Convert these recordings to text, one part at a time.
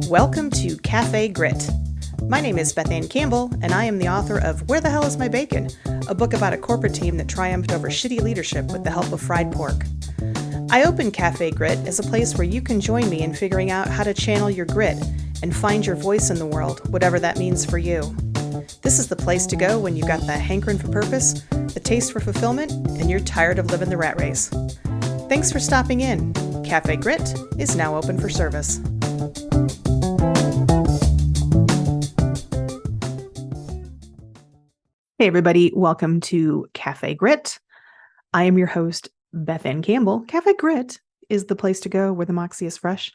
Welcome to Cafe Grit. My name is Beth Campbell, and I am the author of Where the Hell is My Bacon?, a book about a corporate team that triumphed over shitty leadership with the help of fried pork. I open Cafe Grit as a place where you can join me in figuring out how to channel your grit and find your voice in the world, whatever that means for you. This is the place to go when you've got the hankering for purpose, the taste for fulfillment, and you're tired of living the rat race. Thanks for stopping in. Cafe Grit is now open for service. Hey everybody, welcome to Cafe Grit. I am your host, Beth Campbell. Cafe Grit is the place to go where the Moxie is fresh,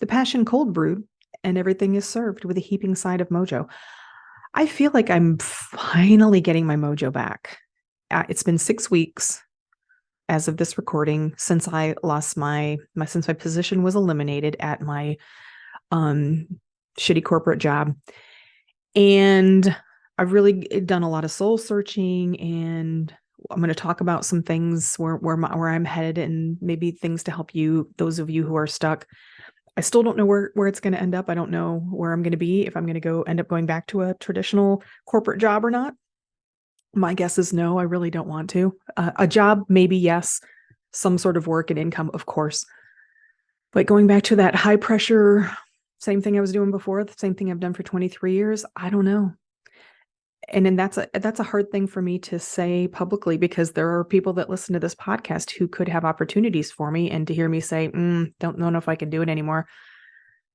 the passion cold brewed, and everything is served with a heaping side of mojo. I feel like I'm finally getting my mojo back. It's been 6 weeks as of this recording since I lost since my position was eliminated at my shitty corporate job. And I've really done a lot of soul searching, and I'm going to talk about some things where I'm headed and maybe things to help you, those of you who are stuck. I still don't know where it's going to end up. I don't know where I'm going to be, if I'm going to end up going back to a traditional corporate job or not. My guess is no, I really don't want to. A job, maybe yes. Some sort of work and income, of course. But going back to that high pressure, same thing I was doing before, the same thing I've done for 23 years, I don't know. And then that's a hard thing for me to say publicly, because there are people that listen to this podcast who could have opportunities for me, and to hear me say, don't know if I can do it anymore.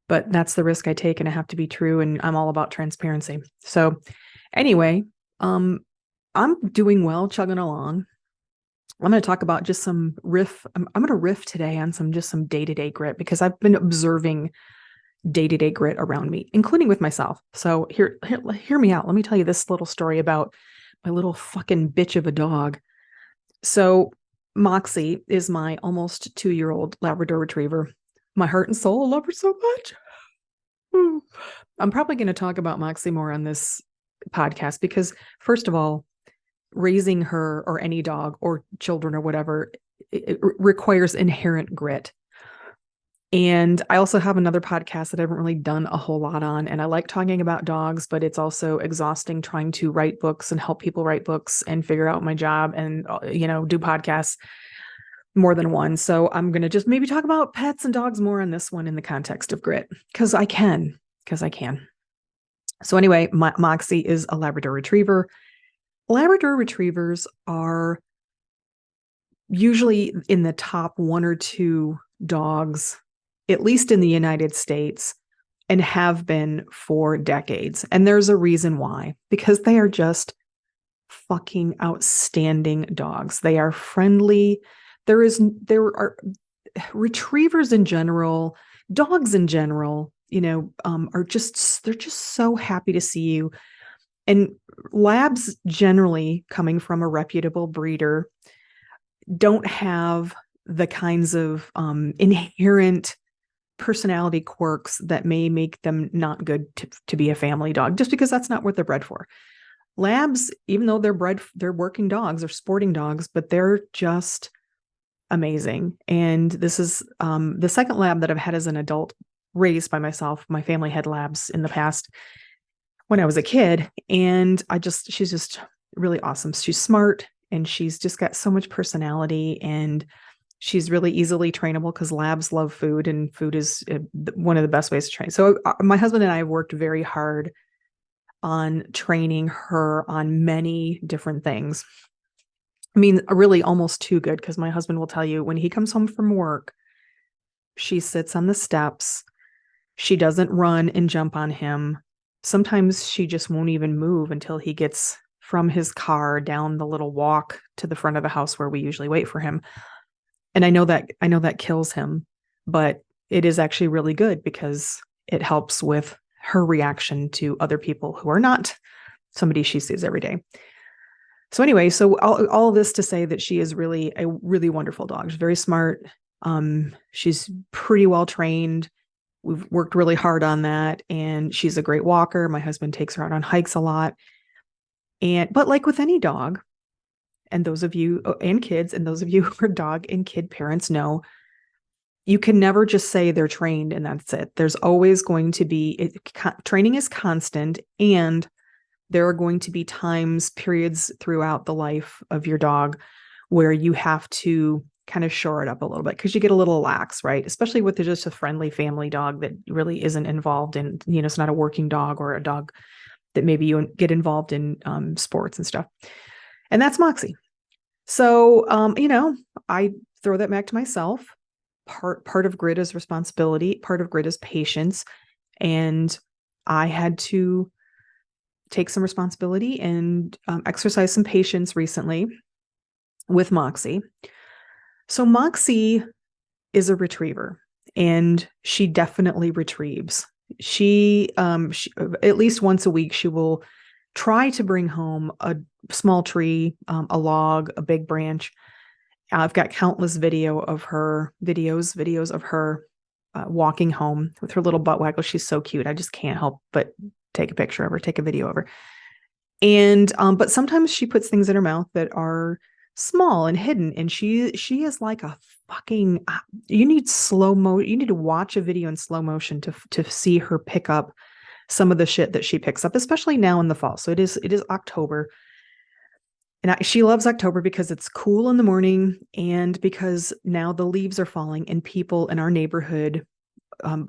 But that's the risk I take, and I have to be true, and I'm all about transparency. So anyway, I'm doing well, chugging along. I'm going to talk about just some I'm going to riff today on some day-to-day grit, because I've been observing day-to-day grit around me, including with myself. So hear me out. Let me tell you this little story about my little fucking bitch of a dog. So Moxie is my almost 2-year-old Labrador retriever. My heart and soul, I love her so much. I'm probably going to talk about Moxie more on this podcast, because first of all, raising her, or any dog or children or whatever, it requires inherent grit. And I also have another podcast that I haven't really done a whole lot on. And I like talking about dogs, but it's also exhausting trying to write books and help people write books and figure out my job and, do podcasts, more than one. So I'm going to just maybe talk about pets and dogs more on this one in the context of grit, because I can. So anyway, Moxie is a Labrador retriever. Labrador retrievers are usually in the top 1 or 2 dogs, at least in the United States, and have been for decades. And there's a reason why, because they are just fucking outstanding dogs. They are friendly. There are retrievers in general, dogs in general, they're just so happy to see you. And labs, generally coming from a reputable breeder, don't have the kinds of inherent personality quirks that may make them not good to be a family dog, just because that's not what they're bred for. Labs, even though they're working dogs or sporting dogs, but they're just amazing. And this is the second lab that I've had as an adult, raised by myself. My family had labs in the past when I was a kid, and she's just really awesome. She's smart, and she's just got so much personality, and she's really easily trainable, because labs love food, and food is one of the best ways to train. So my husband and I have worked very hard on training her on many different things. I mean, really almost too good, because my husband will tell you, when he comes home from work, she sits on the steps. She doesn't run and jump on him. Sometimes she just won't even move until he gets from his car down the little walk to the front of the house where we usually wait for him. And I know that kills him, but it is actually really good, because it helps with her reaction to other people who are not somebody she sees every day. So anyway, all of this to say that she is really a really wonderful dog. She's very smart. She's pretty well trained. We've worked really hard on that, and she's a great walker. My husband takes her out on hikes a lot. But like with any dog, and those of you and kids, and those of you who are dog and kid parents know, you can never just say they're trained and that's it. There's always going to be training is constant, and there are going to be periods throughout the life of your dog where you have to kind of shore it up a little bit because you get a little lax, right? Especially with just a friendly family dog that really isn't involved in, it's not a working dog or a dog that maybe you get involved in sports and stuff. And that's Moxie. So, I throw that back to myself. Part of grit is responsibility. Part of grit is patience. And I had to take some responsibility and exercise some patience recently with Moxie. So Moxie is a retriever, and she definitely retrieves. She at least once a week, she will try to bring home a small tree, a log, a big branch. I've got countless videos of her walking home with her little butt waggle. She's so cute. I just can't help but take a picture of her, take a video of her. And but sometimes she puts things in her mouth that are small and hidden, and she is like a fucking you need to watch a video in slow motion to see her pick up some of the shit that she picks up, especially now in the fall. So it is October. And she loves October because it's cool in the morning, and because now the leaves are falling and people in our neighborhood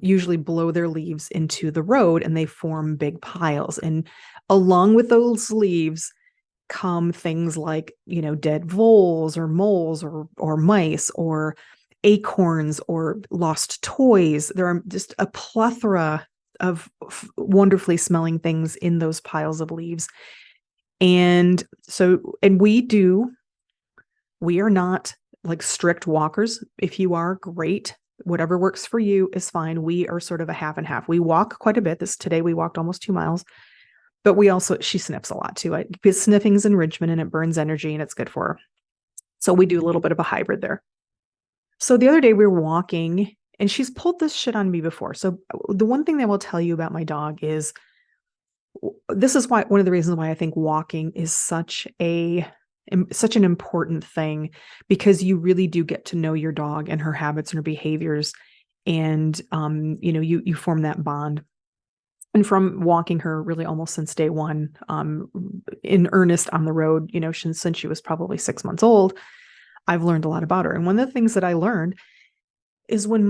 usually blow their leaves into the road and they form big piles. And along with those leaves come things like, dead voles or moles or mice or acorns or lost toys. There are just a plethora of wonderfully smelling things in those piles of leaves. And so, we are not like strict walkers. If you are, great. Whatever works for you is fine. We are sort of a half and half. We walk quite a bit. Today we walked almost 2 miles, but she sniffs a lot too. Because sniffing's enrichment and it burns energy and it's good for her. So we do a little bit of a hybrid there. So the other day we were walking and she's pulled this shit on me before. So the one thing that I will tell you about my dog is this is one of the reasons why I think walking is such an important thing, because you really do get to know your dog and her habits and her behaviors. And, you form that bond. And from walking her really almost since day one, in earnest on the road, since she was probably 6 months old, I've learned a lot about her. And one of the things that I learned is when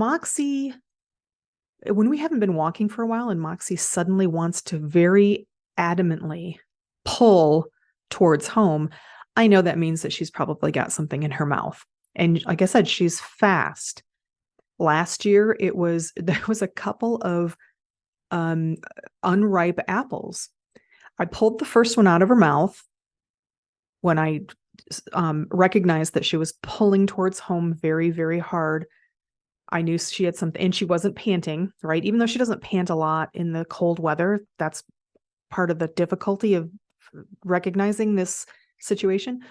we haven't been walking for a while and Moxie suddenly wants to very adamantly pull towards home, I know that means that she's probably got something in her mouth. And like I said, she's fast. Last year, there was a couple of unripe apples. I pulled the first one out of her mouth when I recognized that she was pulling towards home very, very hard. I knew she had something, and she wasn't panting, right? Even though she doesn't pant a lot in the cold weather, that's part of the difficulty of recognizing this situation.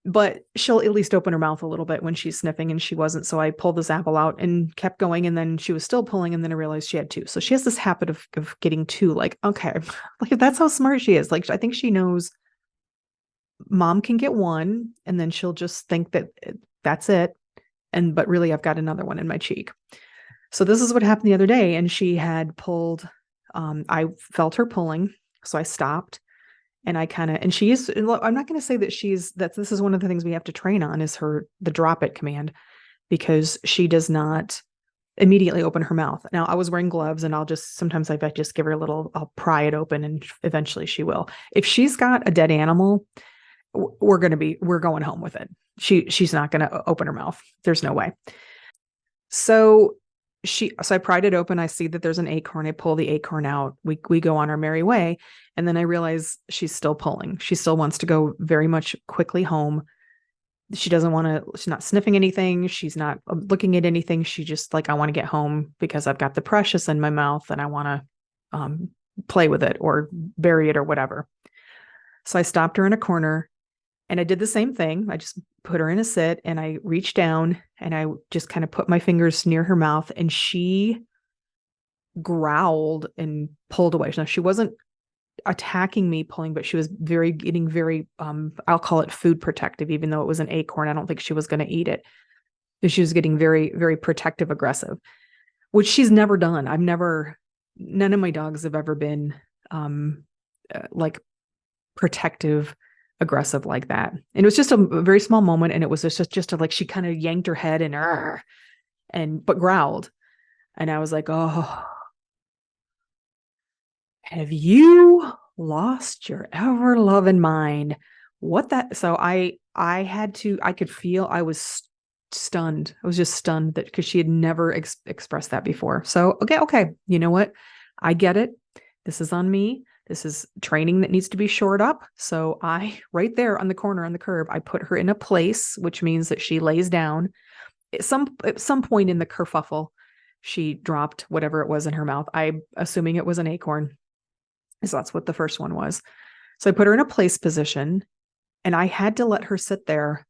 But she'll at least open her mouth a little bit when she's sniffing, and she wasn't. So I pulled this apple out and kept going, and then she was still pulling, and then I realized she had two. So she has this habit of getting two, like, okay, like that's how smart she is. Like, I think she knows mom can get one, and then she'll just think that that's it. But really, I've got another one in my cheek. So this is what happened the other day. And she had pulled, I felt her pulling. So I stopped and I'm not going to say that this is one of the things we have to train on is the drop it command, because she does not immediately open her mouth. Now I was wearing gloves, and sometimes I just give her I'll pry it open, and eventually she will. If she's got a dead animal, we're going home with it. She's not going to open her mouth. There's no way. So I pried it open. I see that there's an acorn. I pull the acorn out. We go on our merry way. And then I realize she's still pulling. She still wants to go very much quickly home. She's not sniffing anything. She's not looking at anything. She just I want to get home because I've got the precious in my mouth and I want to play with it or bury it or whatever. So I stopped her in a corner. And I did the same thing. I just put her in a sit and I reached down and I just kind of put my fingers near her mouth, and she growled and pulled away. Now, she wasn't attacking me pulling, but she was getting very, I'll call it food protective, even though it was an acorn. I don't think she was going to eat it. She was getting very, very protective, aggressive, which she's never done. None of my dogs have ever been like protective, aggressive like that. And it was just a very small moment. And it was just like, she kind of yanked her head but growled. And I was like, oh, have you lost your ever loving mind? What that? So I could feel I was stunned. I was just stunned that because she had never expressed that before. So, okay. You know what? I get it. This is on me. This is training that needs to be shored up. So right there on the corner on the curb, I put her in a place, which means that she lays down. At some point in the kerfuffle, she dropped whatever it was in her mouth. I'm assuming it was an acorn, so that's what the first one was. So I put her in a place position, and I had to let her sit there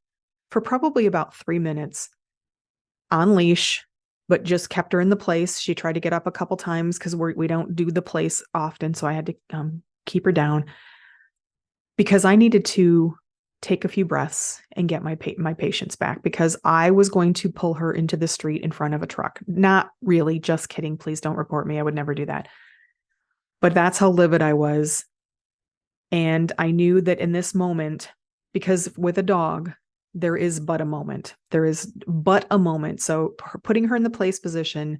for probably about 3 minutes on leash, but just kept her in the place. She tried to get up a couple times because we don't do the place often. So I had to keep her down because I needed to take a few breaths and get my patience back, because I was going to pull her into the street in front of a truck. Not really, just kidding. Please don't report me. I would never do that. But that's how livid I was. And I knew that in this moment, because with a dog, there is but a moment. There is but a moment. So putting her in the place position,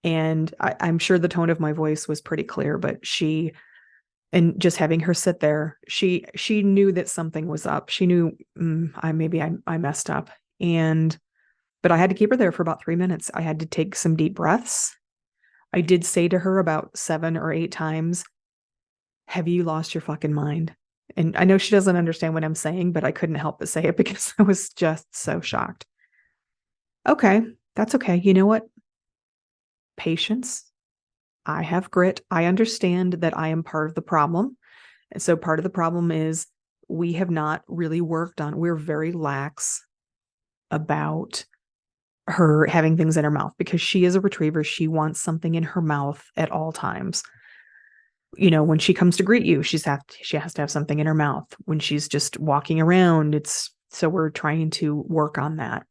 and I'm sure the tone of my voice was pretty clear, but and just having her sit there, she knew that something was up. She knew I messed up. But I had to keep her there for about 3 minutes. I had to take some deep breaths. I did say to her about 7 or 8 times, have you lost your fucking mind? And I know she doesn't understand what I'm saying, but I couldn't help but say it because I was just so shocked. Okay, that's okay. You know what? Patience. I have grit. I understand that I am part of the problem. And so part of the problem is we have not really we're very lax about her having things in her mouth, because she is a retriever. She wants something in her mouth at all times. You know, when she comes to greet you, she has to have something in her mouth. When she's just walking around, so we're trying to work on that.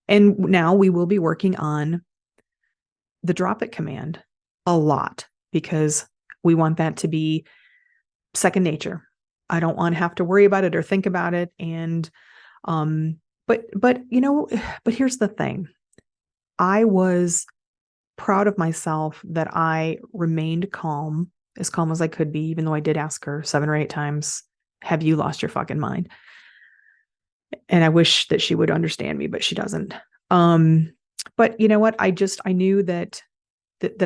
And now we will be working on the drop it command a lot, because we want that to be second nature. I don't want to have to worry about it or think about it. And, but here's the thing. I was proud of myself that I remained as calm as I could be, even though I did ask her 7 or 8 times, have you lost your fucking mind? And I wish that she would understand me, but she doesn't. But you know what? I knew that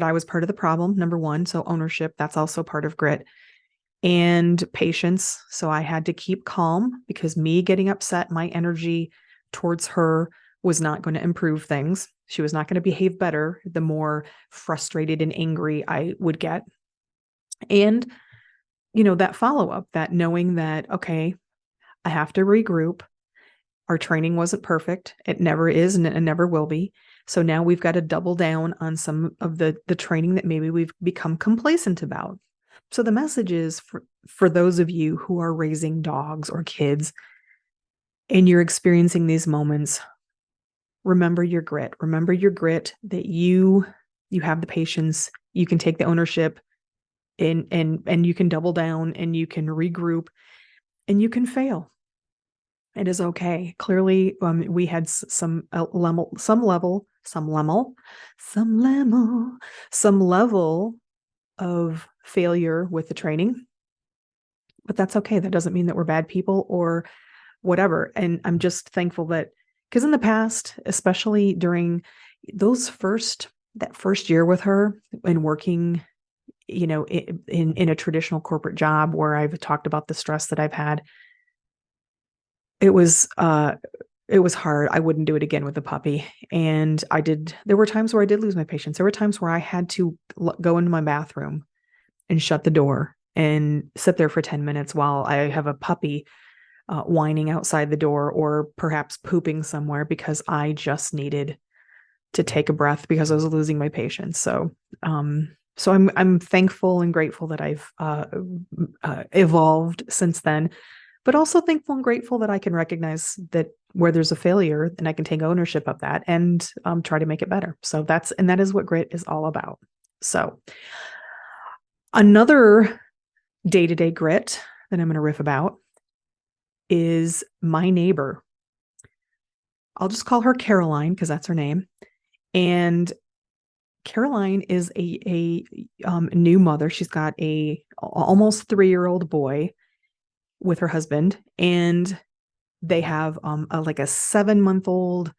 I was part of the problem, number one. So ownership, that's also part of grit, and patience. So I had to keep calm, because me getting upset, my energy towards her was not going to improve things. She was not going to behave better the more frustrated and angry I would get. And, that follow-up, that knowing that, okay, I have to regroup. Our training wasn't perfect. It never is, and it never will be. So now we've got to double down on some of the training that maybe we've become complacent about. So the message is for those of you who are raising dogs or kids and you're experiencing these moments, remember your grit. Remember your grit, that you have the patience, you can take the ownership, and you can double down, and you can regroup, and you can fail. It is okay. Clearly, we had some level of failure with the training, but that's okay. That doesn't mean that we're bad people or whatever. And I'm just thankful that, because in the past, especially during that first year with her and working, in a traditional corporate job where I've talked about the stress that I've had, it was hard. I wouldn't do it again with a puppy. And there were times where I did lose my patience. There were times where I had to go into my bathroom and shut the door and sit there for 10 minutes while I have a puppy whining outside the door, or perhaps pooping somewhere, because I just needed to take a breath because I was losing my patience. So, I'm thankful and grateful that I've evolved since then, but also thankful and grateful that I can recognize that where there's a failure, and I can take ownership of that and try to make it better. So that is what grit is all about. So another day-to-day grit that I'm going to riff about is my neighbor. I'll just call her Caroline because that's her name. And Caroline is a new mother. She's got a almost 3-year-old boy with her husband, and they have like a 7-month-old,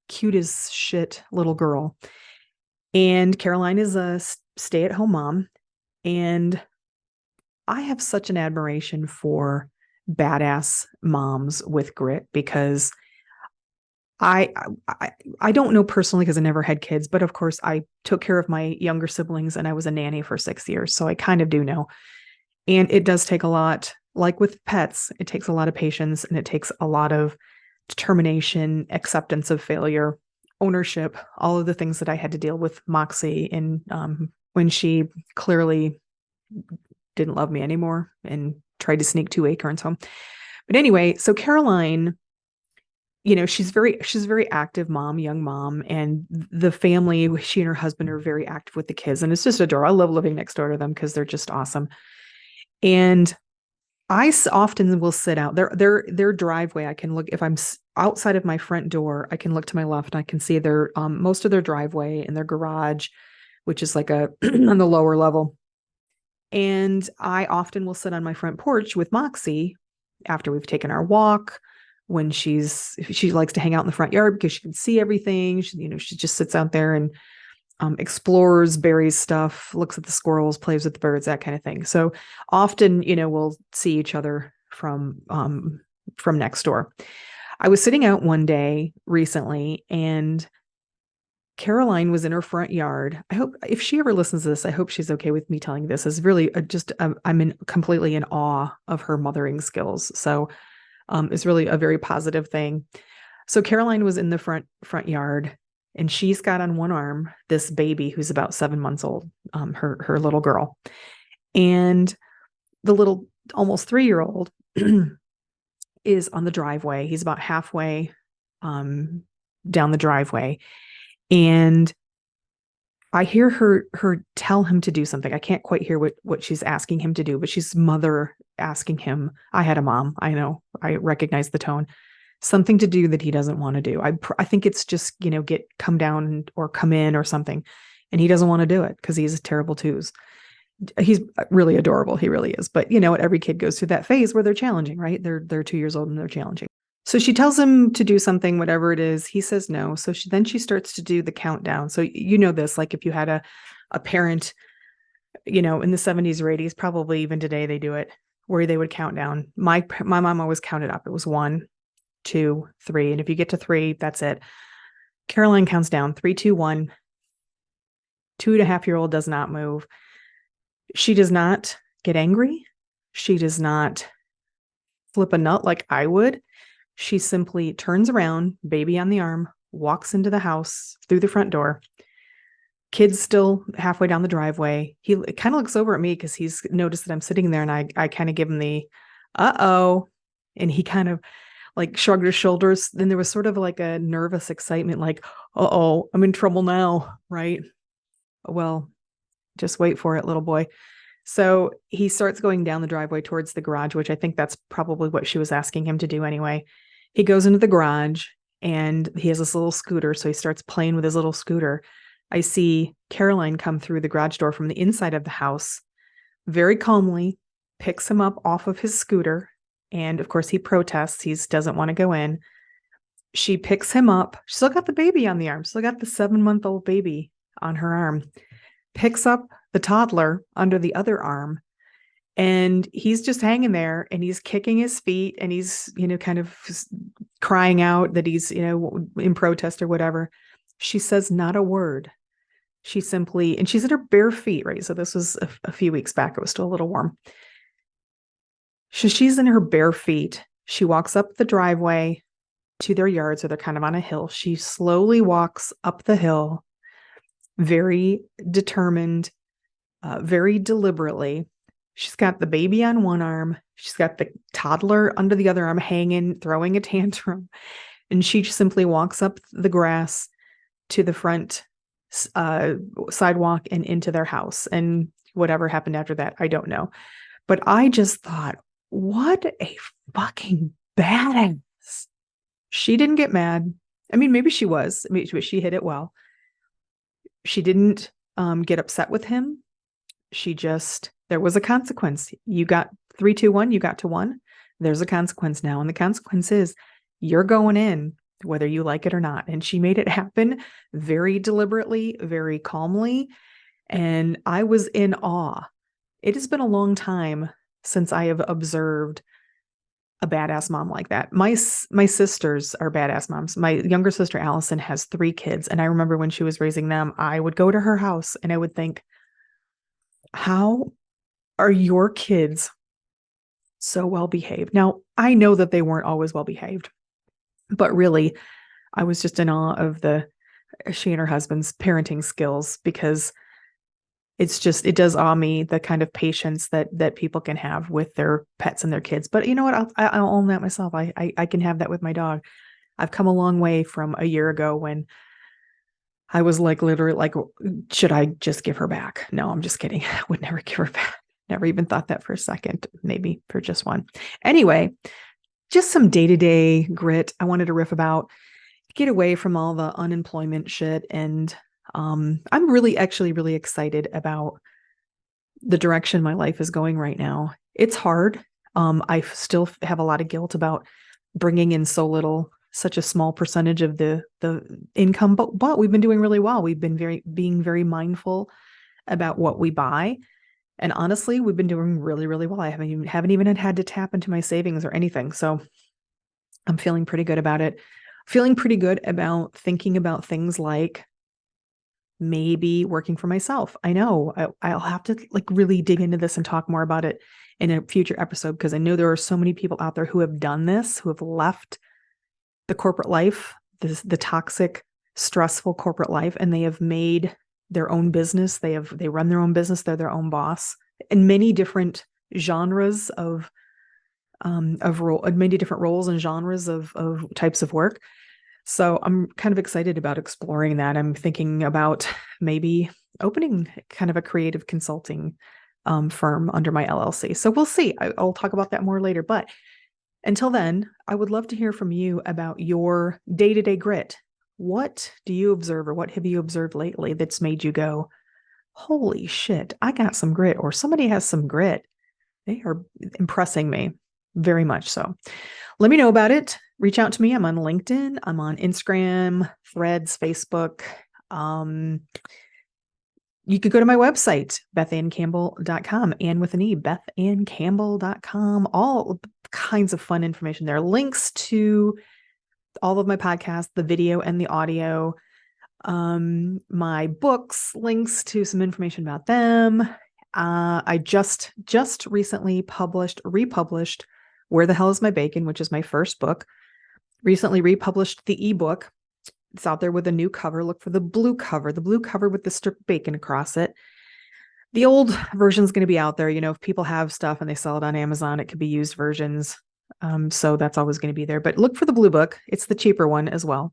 cute as shit little girl. And Caroline is a stay-at-home mom, and I have such an admiration for badass moms with grit, because I don't know personally because I never had kids, but of course I took care of my younger siblings and I was a nanny for 6 years. So I kind of do know. And it does take a lot, like with pets, it takes a lot of patience, and it takes a lot of determination, acceptance of failure, ownership, all of the things that I had to deal with Moxie, and when she clearly didn't love me anymore and tried to sneak 2 acorns home. But anyway, so Caroline, she's a very active mom, young mom, and the family, she and her husband are very active with the kids, and it's just adorable. I love living next door to them because they're just awesome. And I often will sit out their driveway. I can look, if I'm outside of my front door, I can look to my left and I can see their most of their driveway and their garage, which is like on the lower level. And I often will sit on my front porch with Moxie after we've taken our walk, when she likes to hang out in the front yard because she can see everything. She just sits out there and explores, berries stuff, looks at the squirrels, plays with the birds, that kind of thing. So often, we'll see each other from next door. I was sitting out one day recently, and Caroline was in her front yard. I hope, if she ever listens to this, I hope she's okay with me telling you this. It's really I'm completely in awe of her mothering skills. So it's really a very positive thing. So Caroline was in the front yard, and she's got on one arm this baby who's about 7 months old, her little girl. And the little almost 3-year-old is on the driveway. He's about halfway down the driveway. And I hear her tell him to do something. I can't quite hear what she's asking him to do, but she's mother asking him. I had a mom. I know. I recognize the tone. Something to do that he doesn't want to do. I think it's just, come down or come in or something. And he doesn't want to do it because he's a terrible twos. He's really adorable. He really is. But every kid goes through that phase where they're challenging, right? They're 2 years old and they're challenging. So she tells him to do something, whatever it is. He says no. So she starts to do the countdown. So this, like if you had a parent, in the 70s or 80s, probably even today they do it, where they would count down. My mom always counted up. It was 1, 2, 3. And if you get to 3, that's it. Caroline counts down 3, 2, 1. 2.5-year-old does not move. She does not get angry. She does not flip a nut like I would. She simply turns around, baby on the arm, walks into the house through the front door. Kid's still halfway down the driveway. He kind of looks over at me because he's noticed that I'm sitting there, and I kind of give him the uh-oh. And he kind of like shrugged his shoulders. Then there was sort of like a nervous excitement, like, uh-oh, I'm in trouble now, right? Well, just wait for it, little boy. So he starts going down the driveway towards the garage, which I think that's probably what she was asking him to do anyway. He goes into the garage, and he has this little scooter. So he starts playing with his little scooter. I see Caroline come through the garage door from the inside of the house, very calmly picks him up off of his scooter. And of course he protests. He doesn't want to go in. She picks him up. She's still got the baby on the arm. Still got the 7-month-old baby on her arm. Picks up the toddler under the other arm. And he's just hanging there, and he's kicking his feet, and he's, kind of crying out that he's, in protest or whatever. She says not a word. She simply, and she's in her bare feet, right? So this was a few weeks back. It was still a little warm. She's in her bare feet. She walks up the driveway to their yard. So they're kind of on a hill. She slowly walks up the hill, very determined, very deliberately. She's got the baby on one arm. She's got the toddler under the other arm, hanging, throwing a tantrum. And she simply walks up the grass to the front sidewalk and into their house. And whatever happened after that, I don't know. But I just thought, what a fucking badass. She didn't get mad. I mean, maybe she was. I mean, she hit it well. She didn't get upset with him. There was a consequence. You got 3, 2, 1, you got to 1. There's a consequence now. And the consequence is you're going in, whether you like it or not. And she made it happen very deliberately, very calmly. And I was in awe. It has been a long time since I have observed a badass mom like that. My sisters are badass moms. My younger sister, Allison, has 3 kids. And I remember when she was raising them, I would go to her house and I would think, how are your kids so well behaved? Now, I know that they weren't always well behaved, but really, I was just in awe of she and her husband's parenting skills, because it does awe me the kind of patience that people can have with their pets and their kids. But you know what? I'll own that myself. I can have that with my dog. I've come a long way from a year ago when I was like, literally like, should I just give her back? No, I'm just kidding. I would never give her back. Never even thought that for a second, maybe for just one. Anyway, just some day-to-day grit I wanted to riff about, get away from all the unemployment shit. And I'm really excited about the direction my life is going right now. It's hard. I still have a lot of guilt about bringing in such a small percentage of the income, but we've been doing really well. We've been being very mindful about what we buy. And honestly, we've been doing really, really well. I haven't even had to tap into my savings or anything. So I'm feeling pretty good about it. Feeling pretty good about thinking about things like maybe working for myself. I know I'll have to really dig into this and talk more about it in a future episode, because I know there are so many people out there who have done this, who have left the corporate life, the toxic, stressful corporate life, and they have made their own business. They run their own business. They're their own boss in many different genres of many different roles and genres of types of work. So I'm kind of excited about exploring that. I'm thinking about maybe opening kind of a creative consulting firm under my LLC. So we'll see. I'll talk about that more later. But until then, I would love to hear from you about your day-to-day grit. What do you observe, or what have you observed lately that's made you go, holy shit, I got some grit, or somebody has some grit? They are impressing me very much so. Let me know about it. Reach out to me. I'm on LinkedIn. I'm on Instagram, Threads, Facebook. You could go to my website, BethAnnCampbell.com, and with an E, BethAnnCampbell.com. All kinds of fun information there. Links to all of my podcasts, the video and the audio, my books, links to some information about them. I just recently republished Where the Hell is My Bacon, which is my first book. Recently republished the ebook. It's out there with a new cover. Look for the blue cover with the strip bacon across it. The old version is going to be out there. You know, if people have stuff and they sell it on Amazon, it could be used versions. So that's always going to be there. But look for the blue book. It's the cheaper one as well.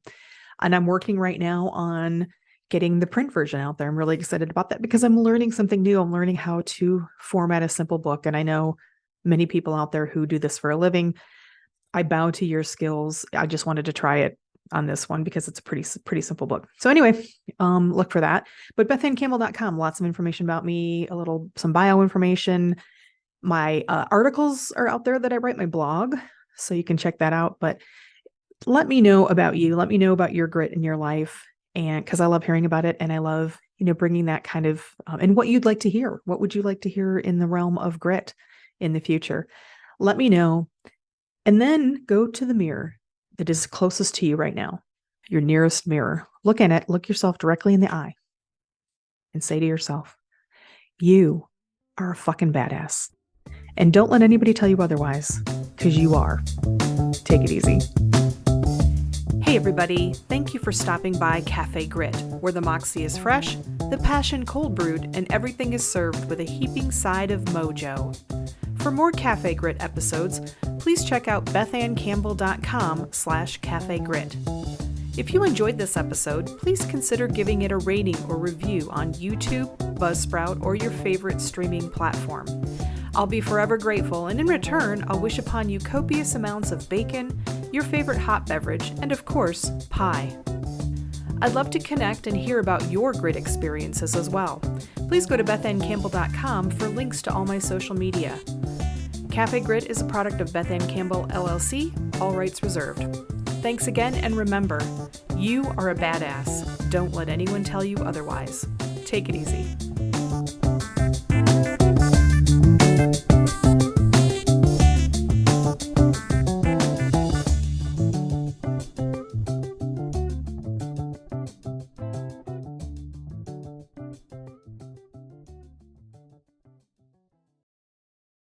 And I'm working right now on getting the print version out there. I'm really excited about that because I'm learning something new. I'm learning how to format a simple book. And I know many people out there who do this for a living. I bow to your skills. I just wanted to try it on this one because it's a pretty simple book. So anyway, look for that. But BethAnnCampbell.com, lots of information about me, some bio information. My articles are out there that I write, my blog, so you can check that out. But let me know about you. Let me know about your grit in your life, and because I love hearing about it, and I love bringing that kind of and what you'd like to hear. What would you like to hear in the realm of grit in the future? Let me know, and then go to the mirror that is closest to you right now, your nearest mirror. Look in it. Look yourself directly in the eye, and say to yourself, "You are a fucking badass." And don't let anybody tell you otherwise, because you are. Take it easy. Hey everybody, thank you for stopping by Cafe Grit, where the Moxie is fresh, the passion cold brewed, and everything is served with a heaping side of mojo. For more Cafe Grit episodes, please check out bethanncampbell.com/cafegrit. If you enjoyed this episode, please consider giving it a rating or review on YouTube, Buzzsprout, or your favorite streaming platform. I'll be forever grateful, and in return, I'll wish upon you copious amounts of bacon, your favorite hot beverage, and of course, pie. I'd love to connect and hear about your grit experiences as well. Please go to bethanncampbell.com for links to all my social media. Cafe Grit is a product of Beth Ann Campbell, LLC, all rights reserved. Thanks again, and remember, you are a badass. Don't let anyone tell you otherwise. Take it easy.